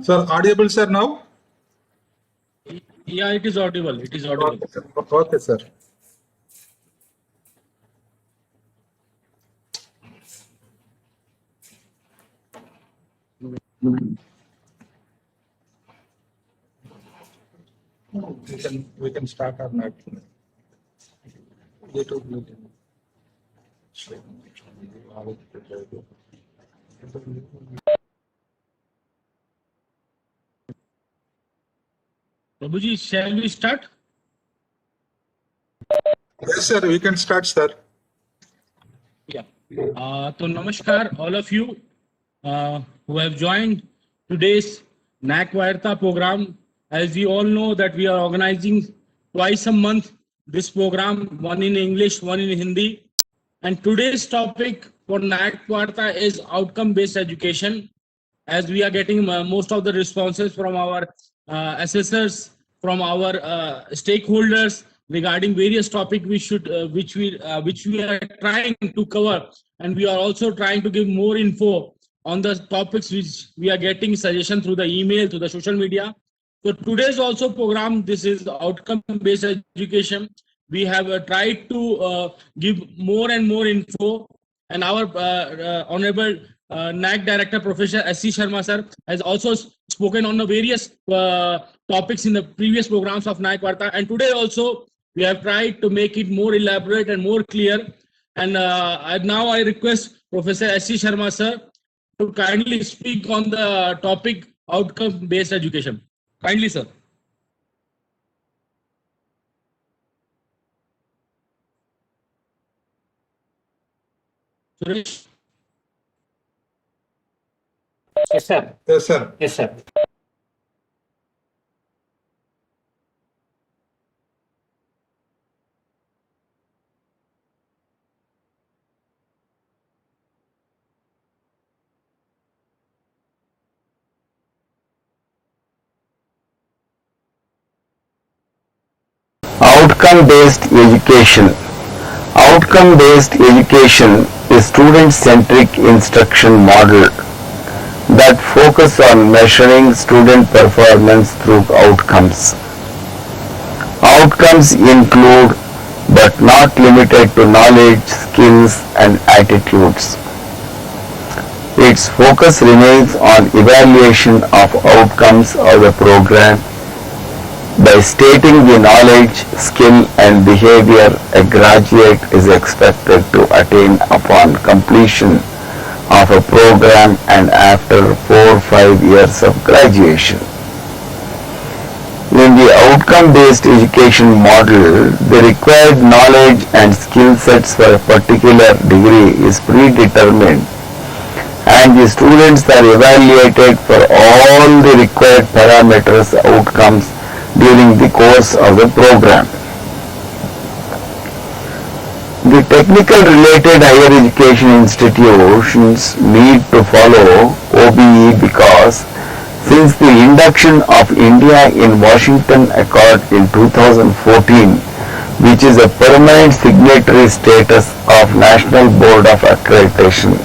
Sir, audible, sir, now? Yeah, it is audible. It is audible. Okay, sir. We can start our night. YouTube meeting. Prabhuji, shall we start? Yes, sir, we can start, sir. Yeah. So namaskar, all of you who have joined today's NAAC VARTA program. As we all know that we are organizing twice a month this program, one in English, one in Hindi. And today's topic for NAAC VARTA is outcome-based education. As we are getting most of the responses from our assessors, from our stakeholders regarding various topics which we are trying to cover, and we are also trying to give more info on the topics which we are getting suggestion through the email, through the social media. So today's also program, this is the outcome-based education. We have tried to give more and more info, and our honorable NAAC Director Professor S.C. Sharma sir has also spoken on the various topics in the previous programs of NAAC VARTA, and today also we have tried to make it more elaborate and more clear. And now I request Professor S.C. Sharma sir to kindly speak on the topic outcome-based education. Kindly, sir. Suresh? Yes, sir. Yes, sir. Yes, sir. Outcome-based education. Outcome-based education is student-centric instruction model that focus on measuring student performance through outcomes. Outcomes include but not limited to knowledge, skills and attitudes. Its focus remains on evaluation of outcomes of the program by stating the knowledge, skill and behavior a graduate is expected to attain upon completion of a program and after 4 or 5 years of graduation. In the outcome-based education model, the required knowledge and skill sets for a particular degree is predetermined, and the students are evaluated for all the required parameters, outcomes during the course of the program. The technical related higher education institutions need to follow OBE because since the induction of India in Washington Accord in 2014, which is a permanent signatory status of National Board of Accreditation,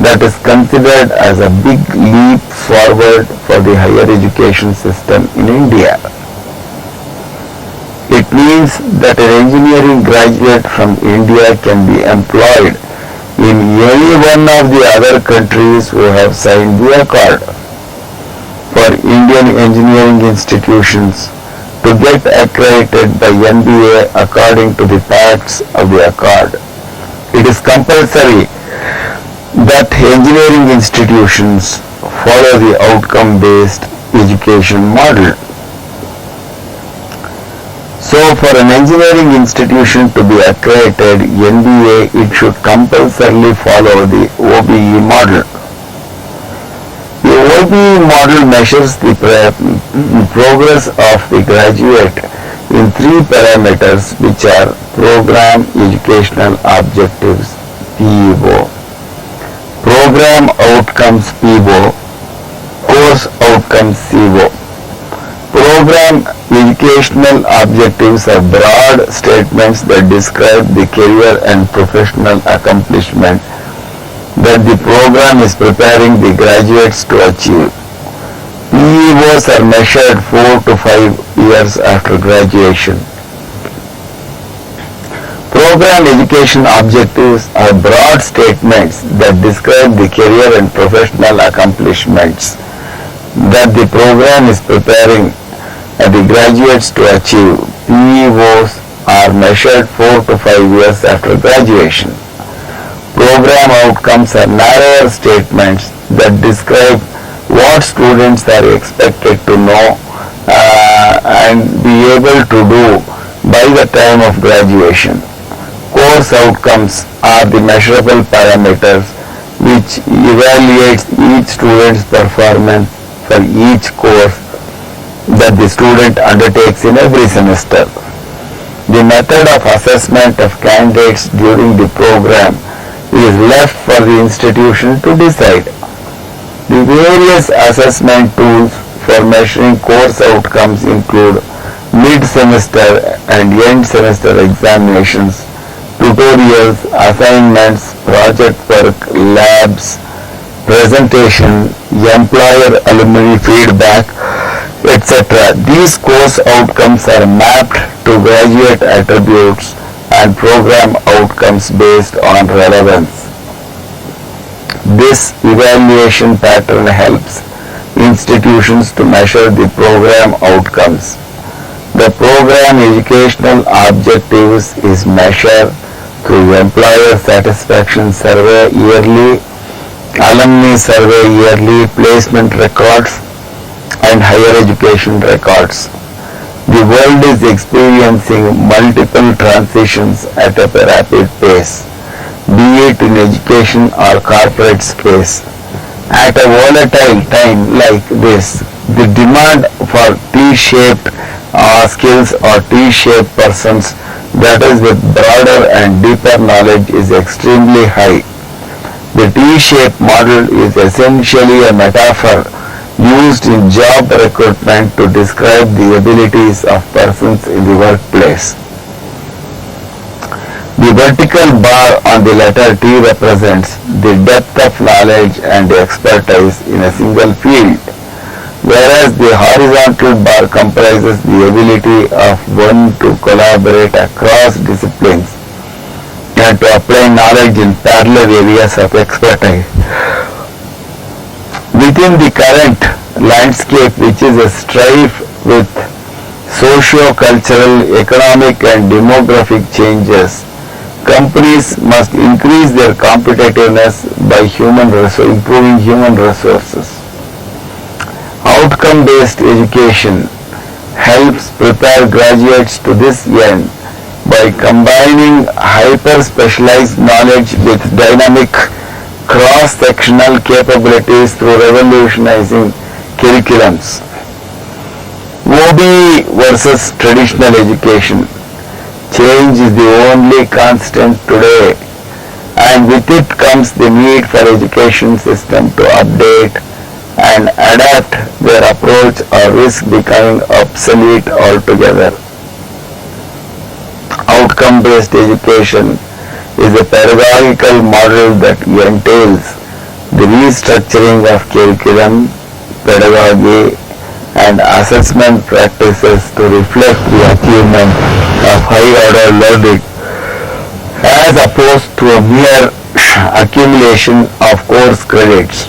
that is considered as a big leap forward for the higher education system in India. It means that an engineering graduate from India can be employed in any one of the other countries who have signed the accord. For Indian engineering institutions to get accredited by NBA according to the facts of the accord, it is compulsory that engineering institutions follow the outcome-based education model. So for an engineering institution to be accredited NBA, it should compulsorily follow the OBE model. The OBE model measures the progress of the graduate in 3 parameters, which are Program Educational Objectives PEO, Program Outcomes PEO, Course Outcomes CO. Program educational objectives are broad statements that describe the career and professional accomplishment that the program is preparing the graduates to achieve. scores are measured 4 to 5 years after graduation. Program education objectives are broad statements that describe the career and professional accomplishments that the program is preparing the graduates to achieve. PEOs are measured 4 to 5 years after graduation. Program outcomes are narrower statements that describe what students are expected to know and be able to do by the time of graduation. Course outcomes are the measurable parameters which evaluates each student's performance for each course that the student undertakes in every semester. The method of assessment of candidates during the program is left for the institution to decide. The various assessment tools for measuring course outcomes include mid-semester and end-semester examinations, tutorials, assignments, project work, labs, presentation, employer alumni feedback, etc. These course outcomes are mapped to graduate attributes and program outcomes based on relevance. This evaluation pattern helps institutions to measure the program outcomes. The program educational objectives is measured through employer satisfaction survey yearly, alumni survey yearly, placement records, and higher education records. The world is experiencing multiple transitions at a rapid pace, be it in education or corporate space. At a volatile time like this, the demand for T-shaped skills or T-shaped persons, that is with broader and deeper knowledge, is extremely high. The T-shaped model is essentially a metaphor used in job recruitment to describe the abilities of persons in the workplace. The vertical bar on the letter T represents the depth of knowledge and expertise in a single field, whereas the horizontal bar comprises the ability of one to collaborate across disciplines and to apply knowledge in parallel areas of expertise. Within the current landscape, which is a strife with socio-cultural, economic and demographic changes, companies must increase their competitiveness by improving human resources. Outcome-based education helps prepare graduates to this end by combining hyper-specialized knowledge with dynamic cross-sectional capabilities through revolutionizing curriculums. OBE versus traditional education. Change is the only constant today, and with it comes the need for education system to update and adapt their approach or risk becoming obsolete altogether. Outcome-based education is a pedagogical model that entails the restructuring of curriculum, pedagogy, and assessment practices to reflect the achievement of high-order learning as opposed to a mere accumulation of course credits.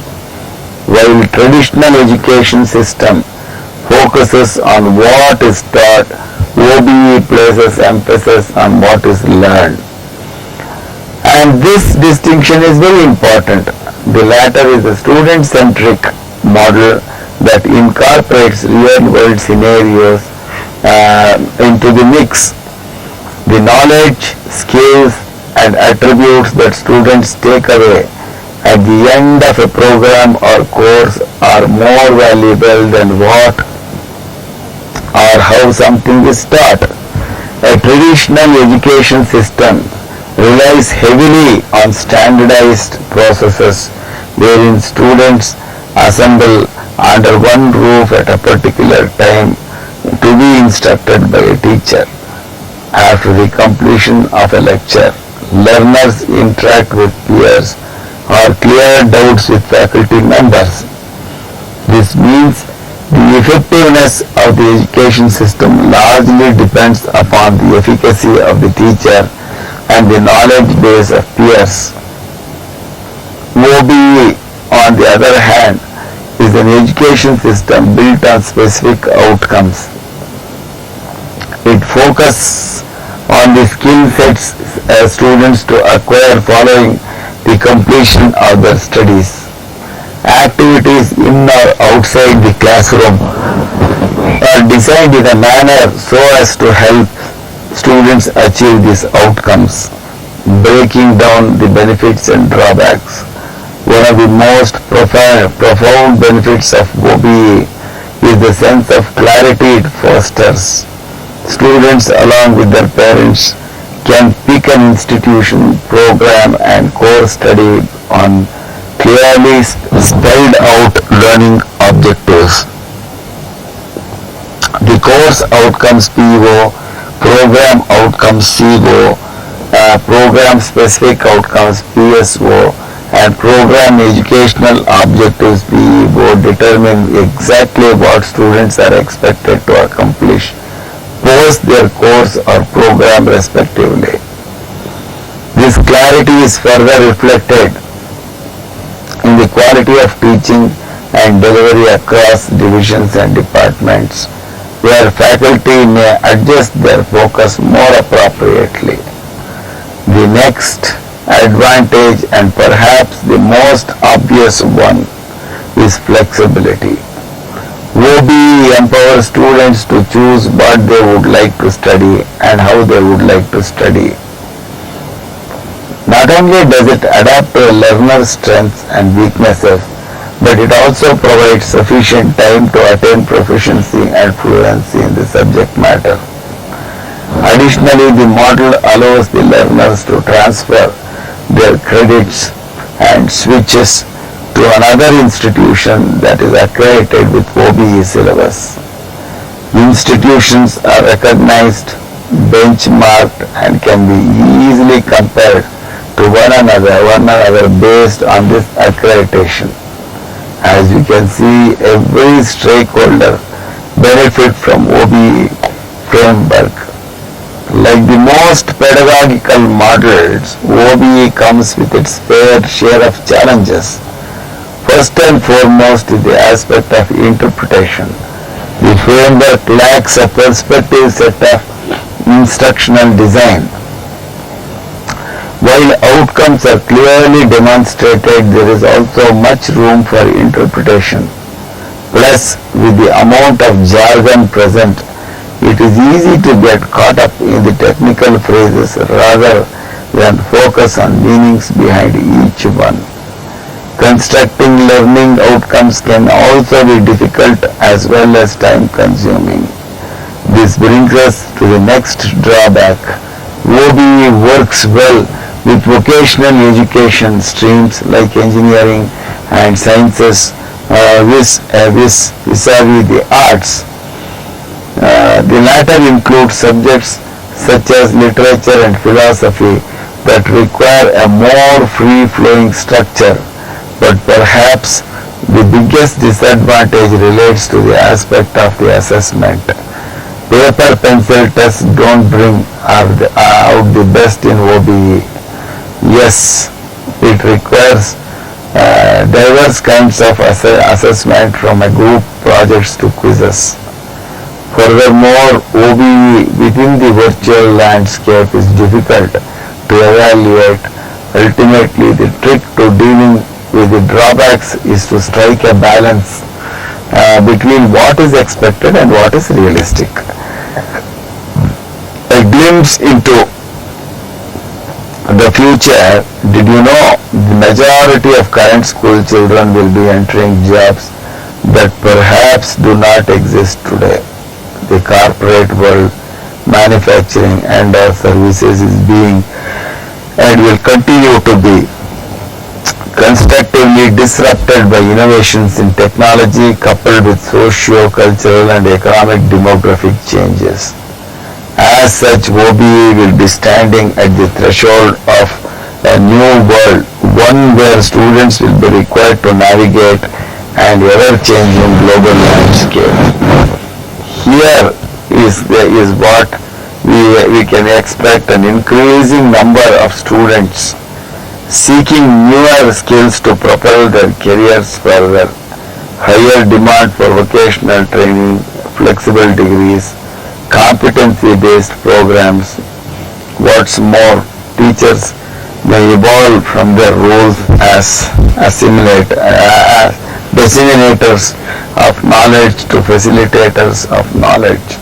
While traditional education system focuses on what is taught, OBE places emphasis on what is learned. And this distinction is very important. The latter is a student-centric model that incorporates real-world scenarios into the mix. The knowledge, skills, and attributes that students take away at the end of a program or course are more valuable than what or how something is taught. A traditional education system relies heavily on standardized processes wherein students assemble under one roof at a particular time to be instructed by a teacher. After the completion of a lecture, learners interact with peers or clear doubts with faculty members. This means The effectiveness of the education system largely depends upon the efficacy of the teacher and the knowledge base of peers. OBE, on the other hand, is an education system built on specific outcomes. It focuses on the skill sets students to acquire following the completion of their studies. Activities in or outside the classroom are designed in a manner so as to help students achieve these outcomes. Breaking down the benefits and drawbacks. One of the most profound benefits of OBE is the sense of clarity it fosters. Students, along with their parents, can pick an institution, program, and course study on clearly spelled out learning objectives. The course outcomes PO, program outcomes CO, program specific outcomes PSO, and program educational objectives PEO determine exactly what students are expected to accomplish post their course or program respectively. This clarity is further reflected in the quality of teaching and delivery across divisions and departments, where faculty may adjust their focus more appropriately. The next advantage, and perhaps the most obvious one, is flexibility. OBE empowers students to choose what they would like to study and how they would like to study. Not only does it adapt to a learner's strengths and weaknesses, but it also provides sufficient time to attain proficiency and fluency in the subject matter. Additionally, the model allows the learners to transfer their credits and switches to another institution that is accredited with OBE syllabus. Institutions are recognized, benchmarked, and can be easily compared to one another based on this accreditation. As you can see, every stakeholder benefit from OBE framework. Like the most pedagogical models, OBE comes with its fair share of challenges. First and foremost is the aspect of interpretation. The framework lacks a perspective set of instructional design. While outcomes are clearly demonstrated, there is also much room for interpretation. Plus, with the amount of jargon present, it is easy to get caught up in the technical phrases rather than focus on meanings behind each one. Constructing learning outcomes can also be difficult as well as time consuming. This brings us to the next drawback. OBE works well with vocational education streams like engineering and sciences vis-a-vis the arts. The latter includes subjects such as literature and philosophy that require a more free-flowing structure, but perhaps the biggest disadvantage relates to the aspect of the assessment. Paper pencil tests don't bring out the best in OBE. Yes, it requires diverse kinds of assessment, from a group projects to quizzes. Furthermore, OBE within the virtual landscape is difficult to evaluate. Ultimately, the trick to dealing with the drawbacks is to strike a balance between what is expected and what is realistic. A glimpse into the future. Did you know the majority of current school children will be entering jobs that perhaps do not exist today? The corporate world, manufacturing and our services is being and will continue to be constructively disrupted by innovations in technology coupled with socio-cultural and economic demographic changes. As such, OBE will be standing at the threshold of a new world, one where students will be required to navigate and ever-changing global landscape. Here is what we can expect an increasing number of students seeking newer skills to propel their careers further, higher demand for vocational training, flexible degrees, competency-based programs. What's more, teachers may evolve from their roles as disseminators of knowledge to facilitators of knowledge.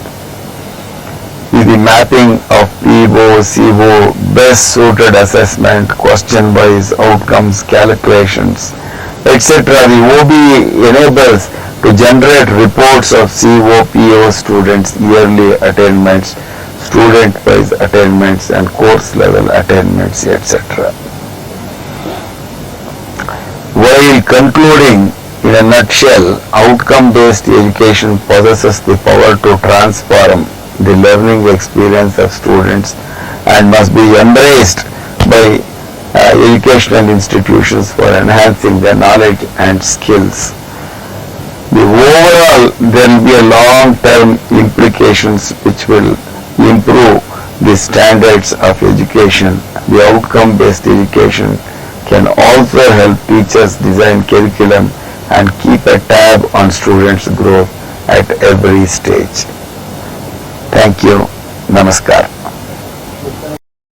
With the mapping of PO, CO, best suited assessment, question-wise outcomes, calculations, etc. The OB enables to generate reports of CO, PO students' yearly attainments, student-wise attainments and course-level attainments, etc. While concluding, in a nutshell, outcome-based education possesses the power to transform the learning experience of students and must be embraced by educational institutions for enhancing their knowledge and skills. Overall, there will be a long-term implications which will improve the standards of education. The outcome-based education can also help teachers design curriculum and keep a tab on students' growth at every stage. Thank you. Namaskar.